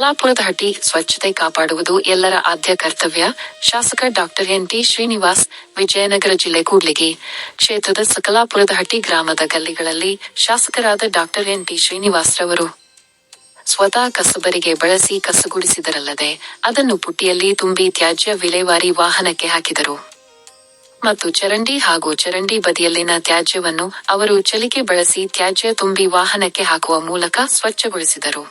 ಸಕಲಾಪುರದ ಹಟ್ಟಿ ಸ್ವಚ್ಛತೆ ಕಾಪಾಡುವುದು ಎಲ್ಲರ ಆದ್ಯ ಕರ್ತವ್ಯ. ಶಾಸಕ ಡಾಕ್ಟರ್ ಎನ್.ಟಿ. ಶ್ರೀನಿವಾಸ್, ವಿಜಯನಗರ ಜಿಲ್ಲೆ ಕೂಡ್ಲಿಗಿ ಕ್ಷೇತ್ರದ ಸಕಲಾಪುರದ ಹಟ್ಟಿ ಗ್ರಾಮದ ಗಲ್ಲಿಗಳಲ್ಲಿ ಶಾಸಕರಾದ ಡಾಕ್ಟರ್ ಎನ್.ಟಿ. ಶ್ರೀನಿವಾಸ್ ರವರು ಸ್ವತಃ ಕಸಬರಿಗೆ ಬಳಸಿ ಕಸಗುಡಿಸಿದರಲ್ಲದೆ ಅದನ್ನು ಪುಟ್ಟಿಯಲ್ಲಿ ತುಂಬಿ ತ್ಯಾಜ್ಯ ವಿಲೇವಾರಿ ವಾಹನಕ್ಕೆ ಹಾಕಿದರು ಮತ್ತು ಚರಂಡಿ ಹಾಗೂ ಚರಂಡಿ ಬದಿಯಲ್ಲಿನ ತ್ಯಾಜ್ಯವನ್ನು ಅವರು ಚಲಿಕೆ ಬಳಸಿ ತ್ಯಾಜ್ಯ ತುಂಬಿ ವಾಹನಕ್ಕೆ ಹಾಕುವ ಮೂಲಕ ಸ್ವಚ್ಛಗೊಳಿಸಿದರು.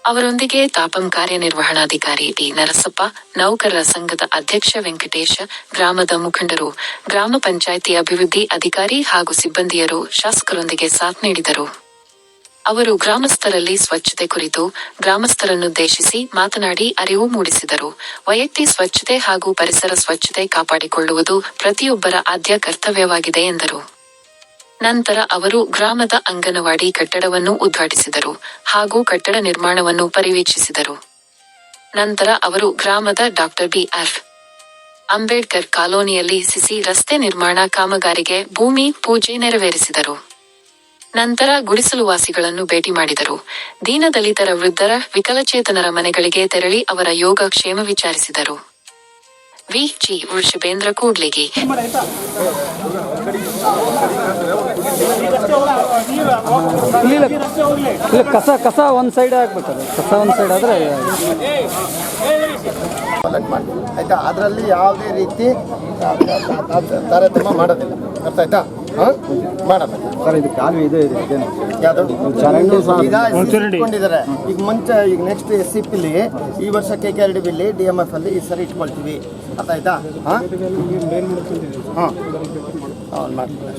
ಅವರೊಂದಿಗೆ ತಾಪಂ ಕಾರ್ಯನಿರ್ವಹಣಾಧಿಕಾರಿ ಟಿ. ನರಸಪ್ಪ, ನೌಕರರ ಸಂಘದ ಅಧ್ಯಕ್ಷ ವೆಂಕಟೇಶ, ಗ್ರಾಮದ ಮುಖಂಡರು, ಗ್ರಾಮ ಪಂಚಾಯ್ತಿ ಅಭಿವೃದ್ಧಿ ಅಧಿಕಾರಿ ಹಾಗೂ ಸಿಬ್ಬಂದಿಯರು ಶಾಸಕರೊಂದಿಗೆ ಸಾಥ್ ನೀಡಿದರು. ಅವರು ಗ್ರಾಮಸ್ಥರಲ್ಲಿ ಸ್ವಚ್ಛತೆ ಕುರಿತು ಗ್ರಾಮಸ್ಥರನ್ನುದ್ದೇಶಿಸಿ ಮಾತನಾಡಿ ಅರಿವು ಮೂಡಿಸಿದರು. ವೈಯಕ್ತಿಕ ಸ್ವಚ್ಛತೆ ಹಾಗೂ ಪರಿಸರ ಸ್ವಚ್ಛತೆ ಕಾಪಾಡಿಕೊಳ್ಳುವುದು ಪ್ರತಿಯೊಬ್ಬರ ಆದ್ಯ ಕರ್ತವ್ಯವಾಗಿದೆ ಎಂದರು. ನಂತರ ಅವರು ಗ್ರಾಮದ ಅಂಗನವಾಡಿ ಕಟ್ಟಡವನ್ನು ಉದ್ಘಾಟಿಸಿದರು ಹಾಗೂ ಕಟ್ಟಡ ನಿರ್ಮಾಣವನ್ನು ಪರಿವೀಕ್ಷಿಸಿದರು. ನಂತರ ಅವರು ಗ್ರಾಮದ ಡಾಕ್ಟರ್ ಬಿ.ಆರ್. ಅಂಬೇಡ್ಕರ್ ಕಾಲೋನಿಯಲ್ಲಿ ಸಿಸಿ ರಸ್ತೆ ನಿರ್ಮಾಣ ಕಾಮಗಾರಿಗೆ ಭೂಮಿ ಪೂಜೆ ನೆರವೇರಿಸಿದರು. ನಂತರ ಗುಡಿಸಲು ವಾಸಿಗಳನ್ನು ಭೇಟಿ ಮಾಡಿದರು. ದೀನದಲಿತರ, ವೃದ್ಧರ, ವಿಕಲಚೇತನರ ಮನೆಗಳಿಗೆ ತೆರಳಿ ಅವರ ಯೋಗ ಕ್ಷೇಮ ವಿಚಾರಿಸಿದರು. ವಿ.ಜಿ. ವೃಷಭೇಂದ್ರ, ಕೂಡ್ಲಿಗಿ. ಕಸ ಒಂದ್ ಸೈಡ್ ಆಗ್ಬೇಕದು. ಕಸ ಒಂದ್ ಸೈಡ್ ಆದ್ರೆ ಆಯ್ತಾ. ಅದರಲ್ಲಿ ಯಾವುದೇ ರೀತಿ ತಾರತಮ್ಯ ಮಾಡೋದಿಲ್ಲ. ಅರ್ಥ ಆಯ್ತಾ? ಮಾಡಬೇಕು ಸರ್. ಇದು ಕಾಲುವೆ ಇದೆ ಯಾವುದು ಇಟ್ಕೊಂಡಿದ್ದಾರೆ. ಈಗ ಈಗ ನೆಕ್ಸ್ಟ್ SCPಲಿ ಈ ವರ್ಷ KKRDBಲಿ DMF ಅಲ್ಲಿ ಈ ಸರಿ ಇಟ್ಕೊಳ್ತೀವಿ. ಅರ್ಥ ಆಯ್ತಾ? ಮಾಡ್ತೀವಿ.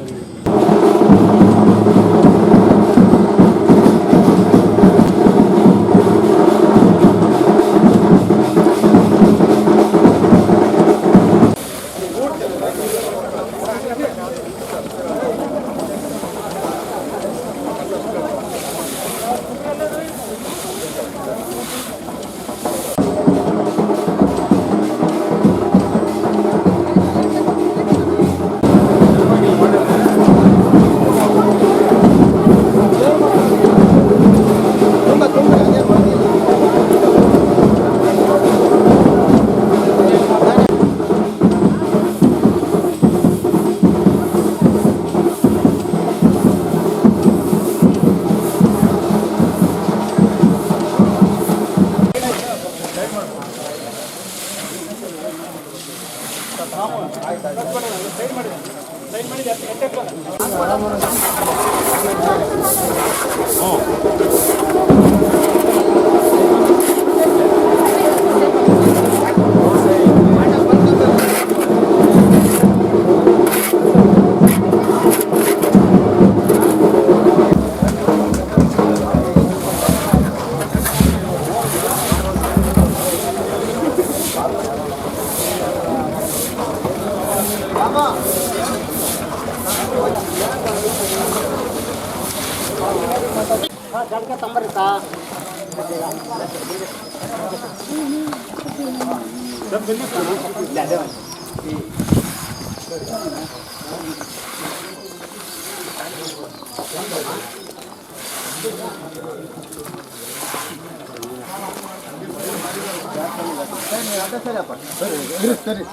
ಸರಿ.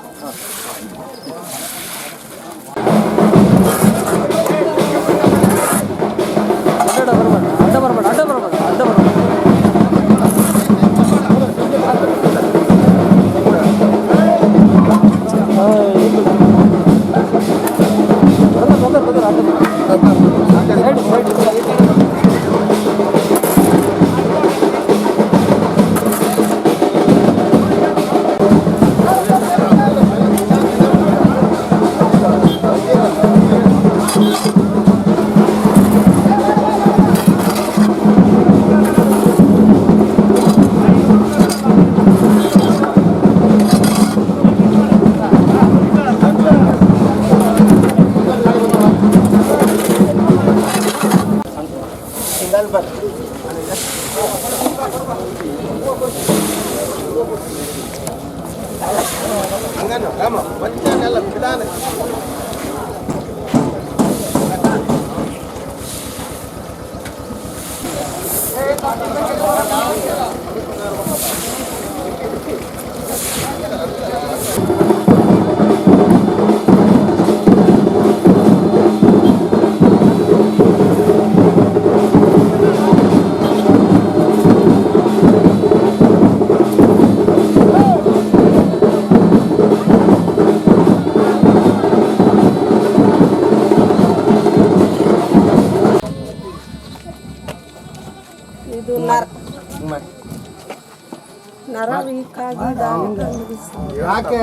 ಯಾಕೆ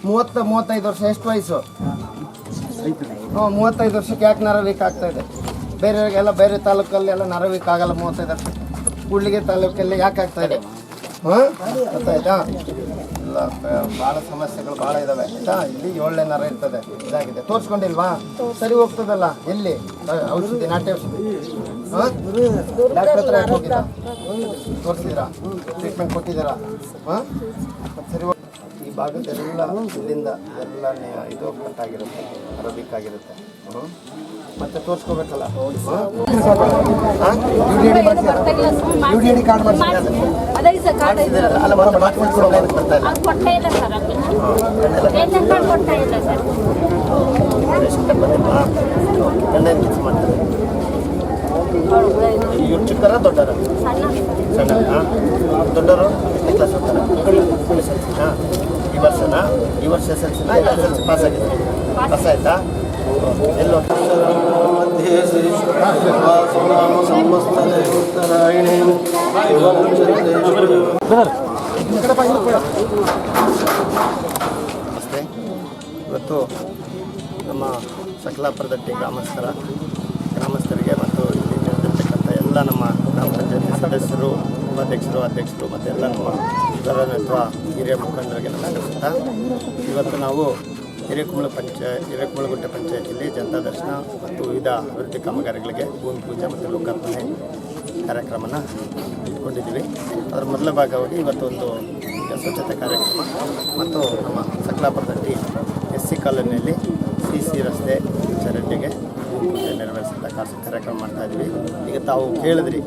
30-35 ವರ್ಷ ಎಷ್ಟು ವಯಸ್ಸು? 35 ವರ್ಷಕ್ಕೆ ಯಾಕೆ ನರ ವೀಕ್ ಆಗ್ತಾ ಇದೆ? ಬೇರೆಯವರಿಗೆಲ್ಲ ಬೇರೆ ತಾಲೂಕಲ್ಲಿ ಎಲ್ಲ ನರ ವೀಕ್ ಆಗಲ್ಲ 35 ವರ್ಷ. ಕೂಡ್ಲಿಗೆ ತಾಲೂಕಲ್ಲಿ ಯಾಕೆ ಆಗ್ತಾ ಇದೆ? ಹಾಂ ಗೊತ್ತಾಯ್ತಾ? ಇಲ್ಲ ಭಾಳ ಸಮಸ್ಯೆಗಳು ಭಾಳ ಇದ್ದಾವೆ ಆಯಿತಾ. ಇಲ್ಲಿ 7ನೇ ನರ ಇರ್ತದೆ, ಇದಾಗಿದೆ. ತೋರಿಸ್ಕೊಂಡಿಲ್ವಾ? ಸರಿ ಹೋಗ್ತದಲ್ಲ. ಎಲ್ಲಿ ಔಷಧಿ, ನಾಟಿ ಔಷಧಿ? ಹಾಂ ಡಾಕ್ಟರ್ ಹತ್ರ ಯಾಕೆ ಹೋಗಿದ್ದ? ತೋರಿಸಿದ್ದೀರಾ? ಟ್ರೀಟ್ಮೆಂಟ್ ಕೊಟ್ಟಿದ್ದೀರಾ? ಹಾಂ ಸರಿ. ಈ ಭಾಗದೆಲ್ಲ ಇಲ್ಲಿಂದ ಎಲ್ಲ ಇದು ಕಟ್ಟಾಗಿರುತ್ತೆ, ಅರಬಿಕ್ ಆಗಿರುತ್ತೆ. ಮತ್ತೆ ತೋರಿಸ್ಕೋಬೇಕಲ್ಲ. UDD ಕಾರ್ಡ್ ಅಲ್ಲ ಬರೋ ಡಾಕ್ಯುಮೆಂಟ್ ಕೊಡೋಲ್ಲ, ಬರ್ತಾ ಇಲ್ಲ. ಗಂಡ ಕೆಲಸ ಮಾಡ್ತಾರೆ. ಇವ್ರು ಚಿಕ್ಕರ ದೊಡ್ಡರ? ಸಣ್ಣ. ದೊಡ್ಡವರು ಕ್ಲಾಸ್ ಹೋಗ್ತಾರೆ. ಹಾಂ ಈ ವರ್ಷನಾ? ಈ ವರ್ಷ SSLC ಇಲ್ಲ SSLC ಪಾಸ್ ಆಗಿದೆ? ಪಾಸ್ ಆಯ್ತಾ? ಎಲ್ಲೋ ಮಧ್ಯೆ ಉತ್ತರಾಯಣಿ ನಮಸ್ತೆ. ಇವತ್ತು ನಮ್ಮ ಸಕಲಾಪುರದಟ್ಟಿ ಗ್ರಾಮಸ್ಥರಿಗೆ ಮತ್ತು ಇಲ್ಲಿ ನಡೆದಿರ್ತಕ್ಕಂಥ ಎಲ್ಲ ನಮ್ಮ ಗ್ರಾಮ ಪಂಚಾಯತಿ ಸದಸ್ಯರು, ಉಪಾಧ್ಯಕ್ಷರು, ಅಧ್ಯಕ್ಷರು ಮತ್ತು ಎಲ್ಲ ನಮ್ಮ ಅಥವಾ ಹಿರಿಯ ಮುಖಂಡರಿಗೆ ನಮಸ್ಕಾರ. ಇವತ್ತು ನಾವು ಹಿರೇಕುಂಬಳಗುಂಟೆ ಪಂಚಾಯತಿಯಲ್ಲಿ ಜನತಾ ದರ್ಶನ ಮತ್ತು ವಿವಿಧ ಅಭಿವೃದ್ಧಿ ಕಾಮಗಾರಿಗಳಿಗೆ ಭೂಮಿ ಪೂಜೆ ಮತ್ತು ಲೋಕಾರ್ಪಣೆ ಕಾರ್ಯಕ್ರಮನ ಇಟ್ಕೊಂಡಿದ್ದೀವಿ. ಅದರ ಮೊದಲ ಭಾಗವಾಗಿ ಇವತ್ತು ಒಂದು ಸ್ವಚ್ಛತೆ ಕಾರ್ಯಕ್ರಮ ಮತ್ತು ನಮ್ಮ ಸಕಲಾಪುರದಟ್ಟಿ SC ಕಾಲೋನಿಯಲ್ಲಿ CC ರಸ್ತೆ ಚರಂಡಿಗೆ ಭೂಮಿ ಪೂಜೆ ನೆರವೇರಿಸಿದ ಕಾರ್ಯಕ್ರಮ ಮಾಡ್ತಾಯಿದ್ವಿ. ಈಗ ತಾವು ಕೇಳಿದ್ರಿ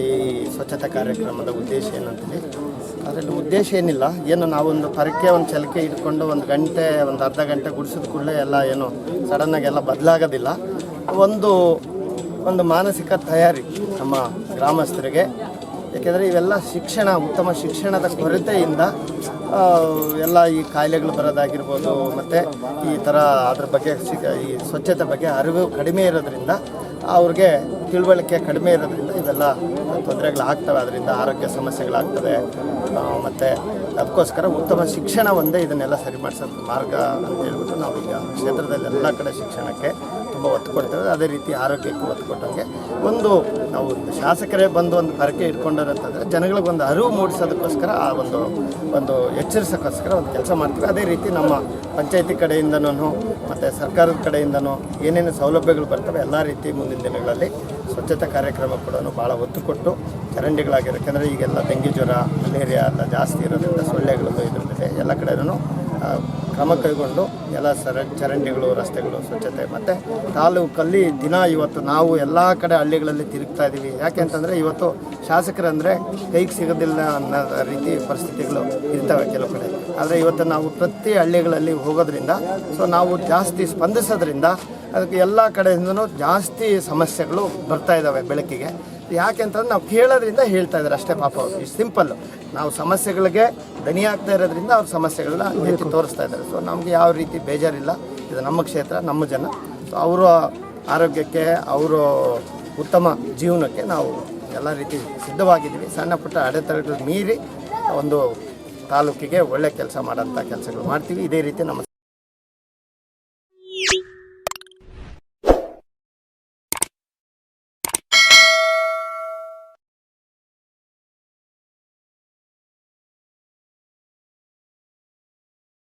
ಈ ಸ್ವಚ್ಛತಾ ಕಾರ್ಯಕ್ರಮದ ಉದ್ದೇಶ ಏನಂತೇಳಿ. ಅದರಲ್ಲಿ ಉದ್ದೇಶ ಏನಿಲ್ಲ, ಏನು ನಾವೊಂದು ಪರಕೆ ಒಂದು ಛಲಕೆ ಇಟ್ಕೊಂಡು ಒಂದು ಗಂಟೆ ಒಂದು ಅರ್ಧ ಗಂಟೆ ಗುಡಿಸಿದ ಕೂಡಲೇ ಎಲ್ಲ ಏನು ಸಡನ್ನಾಗಿ ಎಲ್ಲ ಬದಲಾಗೋದಿಲ್ಲ. ಒಂದು ಮಾನಸಿಕ ತಯಾರಿ ನಮ್ಮ ಗ್ರಾಮಸ್ಥರಿಗೆ. ಯಾಕೆಂದರೆ ಇವೆಲ್ಲ ಉತ್ತಮ ಶಿಕ್ಷಣದ ಕೊರತೆಯಿಂದ ಎಲ್ಲ ಈ ಕಾಯಿಲೆಗಳು ಬರೋದಾಗಿರ್ಬೋದು, ಮತ್ತು ಈ ಥರ ಅದ್ರ ಬಗ್ಗೆ ಈ ಸ್ವಚ್ಛತೆ ಬಗ್ಗೆ ಅರಿವು ಕಡಿಮೆ ಇರೋದ್ರಿಂದ, ಅವ್ರಿಗೆ ತಿಳುವಳಿಕೆ ಕಡಿಮೆ ಇರೋದ್ರಿಂದ ಇವೆಲ್ಲ ತೊಂದರೆಗಳಾಗ್ತವೆ. ಅದರಿಂದ ಆರೋಗ್ಯ ಸಮಸ್ಯೆಗಳಾಗ್ತವೆ. ಮತ್ತು ಅದಕ್ಕೋಸ್ಕರ ಉತ್ತಮ ಶಿಕ್ಷಣ ಒಂದೇ ಇದನ್ನೆಲ್ಲ ಸರಿ ಮಾಡಿಸೋ ಮಾರ್ಗ ಅಂತ ಹೇಳ್ಬಿಟ್ಟು ನಾವು ಈಗ ಕ್ಷೇತ್ರದಲ್ಲಿ ಎಲ್ಲ ಕಡೆ ಶಿಕ್ಷಣಕ್ಕೆ ತುಂಬ ಒತ್ತು ಕೊಡ್ತೇವೆ. ಅದೇ ರೀತಿ ಆರೋಗ್ಯಕ್ಕೂ ಒತ್ತು ಕೊಟ್ಟಂಗೆ ನಾವು ಶಾಸಕರೇ ಬಂದು ಒಂದು ಪರಕೆ ಇಟ್ಕೊಂಡಾರಂತಂದರೆ ಜನಗಳಿಗೊಂದು ಅರಿವು ಮೂಡಿಸೋದಕ್ಕೋಸ್ಕರ ಆ ಒಂದು ಎಚ್ಚರಿಸೋಕ್ಕೋಸ್ಕರ ಒಂದು ಕೆಲಸ ಮಾಡ್ತೀವಿ. ಅದೇ ರೀತಿ ನಮ್ಮ ಪಂಚಾಯತಿ ಕಡೆಯಿಂದನೂ ಮತ್ತು ಸರ್ಕಾರದ ಕಡೆಯಿಂದನೂ ಏನೇನು ಸೌಲಭ್ಯಗಳು ಬರ್ತವೆ ಎಲ್ಲ ರೀತಿ ಮುಂದಿನ ದಿನಗಳಲ್ಲಿ ಸ್ವಚ್ಛತಾ ಕಾರ್ಯಕ್ರಮ ಕೂಡ ಭಾಳ ಒತ್ತು ಕೊಟ್ಟು ಚರಂಡಿಗಳಾಗಿರೋ, ಯಾಕೆಂದರೆ ಈಗೆಲ್ಲ ಡೆಂಗಿ ಜ್ವರ, ಮಲೇರಿಯಾ ಎಲ್ಲ ಜಾಸ್ತಿ ಇರೋದ್ರಿಂದ ಸೊಳ್ಳೆಗಳು ಇದ್ರ ಮೇಲೆ ಎಲ್ಲ ಕಡೆಯೂ ಕ್ರಮ ಕೈಗೊಂಡು ಎಲ್ಲ ಚರಂಡಿಗಳು, ರಸ್ತೆಗಳು ಸ್ವಚ್ಛತೆ ಮತ್ತು ತಾಲೂಕಲ್ಲಿ ಇವತ್ತು ನಾವು ಎಲ್ಲ ಕಡೆ ಹಳ್ಳಿಗಳಲ್ಲಿ ತಿರುಗ್ತಾ ಇದ್ದೀವಿ. ಯಾಕೆ ಅಂತಂದರೆ ಇವತ್ತು ಶಾಸಕರಂದರೆ ಕೈಗೆ ಸಿಗೋದಿಲ್ಲ ಅನ್ನೋ ರೀತಿ ಪರಿಸ್ಥಿತಿಗಳು ಇರ್ತವೆ ಕೆಲವು ಕಡೆ. ಆದರೆ ಇವತ್ತು ನಾವು ಪ್ರತಿ ಹಳ್ಳಿಗಳಲ್ಲಿ ಹೋಗೋದ್ರಿಂದ ನಾವು ಜಾಸ್ತಿ ಸ್ಪಂದಿಸೋದ್ರಿಂದ ಅದಕ್ಕೆ ಎಲ್ಲ ಕಡೆಯಿಂದನೂ ಜಾಸ್ತಿ ಸಮಸ್ಯೆಗಳು ಬರ್ತಾ ಇದ್ದಾವೆ ಬೆಳಕಿಗೆ. ಯಾಕೆ ಅಂತಂದ್ರೆ ನಾವು ಕೇಳೋದ್ರಿಂದ ಹೇಳ್ತಾ ಇದ್ದಾರೆ ಅಷ್ಟೇ. ಪಾಪ ಅವರು ಇಷ್ಟು ಸಿಂಪಲ್ಲು, ನಾವು ಸಮಸ್ಯೆಗಳಿಗೆ ದನಿ ಆಗ್ತಾ ಇರೋದ್ರಿಂದ ಅವ್ರ ಸಮಸ್ಯೆಗಳನ್ನ ಎತ್ತಿ ತೋರಿಸ್ತಾ ಇದ್ದಾರೆ. ನಮಗೆ ಯಾವ ರೀತಿ ಬೇಜಾರಿಲ್ಲ. ಇದು ನಮ್ಮ ಕ್ಷೇತ್ರ, ನಮ್ಮ ಜನ. ಅವರ ಆರೋಗ್ಯಕ್ಕೆ, ಅವರ ಉತ್ತಮ ಜೀವನಕ್ಕೆ ನಾವು ಎಲ್ಲ ರೀತಿ ಸಿದ್ಧವಾಗಿದ್ದೀವಿ. ಸಣ್ಣ ಪುಟ್ಟ ಅಡೆತಡೆಗಳು ಮೀರಿ ಒಂದು ತಾಲೂಕಿಗೆ ಒಳ್ಳೆ ಕೆಲಸ ಮಾಡೋಂಥ ಕೆಲಸಗಳು ಮಾಡ್ತೀವಿ. ಇದೇ ರೀತಿ ನಮ್ಮ